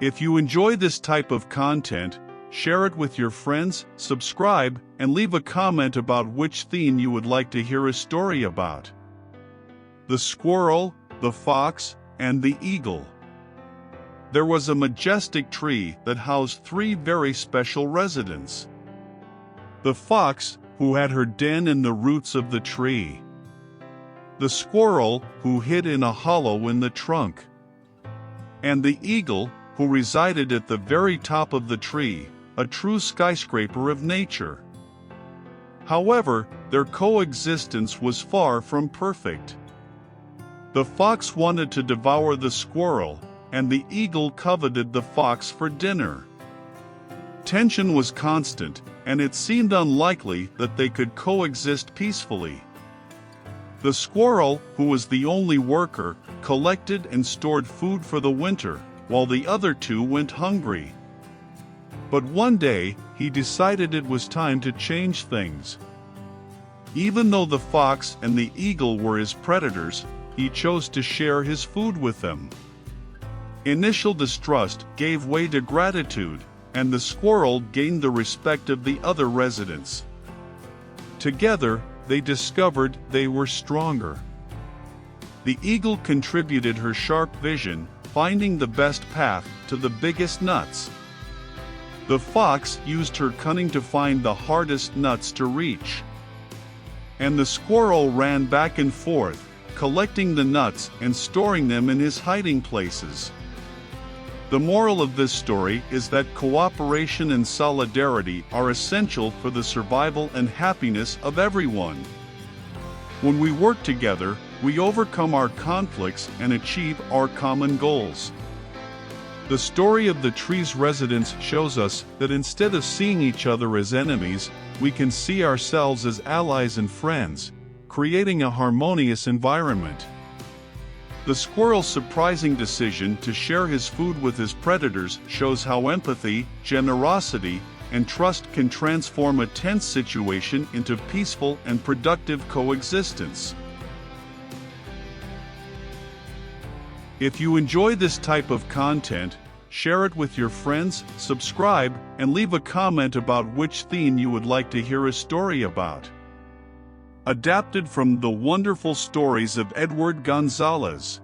If you enjoy this type of content, share it with your friends, subscribe, and leave a comment about which theme you would like to hear a story about. The Squirrel, the Fox, and the Eagle. There was a majestic tree that housed three very special residents. The fox, who had her den in the roots of the tree. The squirrel, who hid in a hollow in the trunk. And the eagle, who resided at the very top of the tree, a true skyscraper of nature. However, their coexistence was far from perfect. The fox wanted to devour the squirrel, and the eagle coveted the fox for dinner. Tension was constant, and it seemed unlikely that they could coexist peacefully. The squirrel, who was the only worker, collected and stored food for the winter, while the other two went hungry. But one day, he decided it was time to change things. Even though the fox and the eagle were his predators, he chose to share his food with them. Initial distrust gave way to gratitude, and the squirrel gained the respect of the other residents. Together, they discovered they were stronger. The eagle contributed her sharp vision, finding the best path to the biggest nuts. The fox used her cunning to find the hardest nuts to reach. And the squirrel ran back and forth, collecting the nuts and storing them in his hiding places. The moral of this story is that cooperation and solidarity are essential for the survival and happiness of everyone. When we work together, we overcome our conflicts and achieve our common goals. The story of the tree's residents shows us that instead of seeing each other as enemies, we can see ourselves as allies and friends, creating a harmonious environment. The squirrel's surprising decision to share his food with his predators shows how empathy, generosity, and trust can transform a tense situation into peaceful and productive coexistence. If you enjoy this type of content, share it with your friends, subscribe, and leave a comment about which theme you would like to hear a story about. Adapted from the wonderful stories of Gonzalez.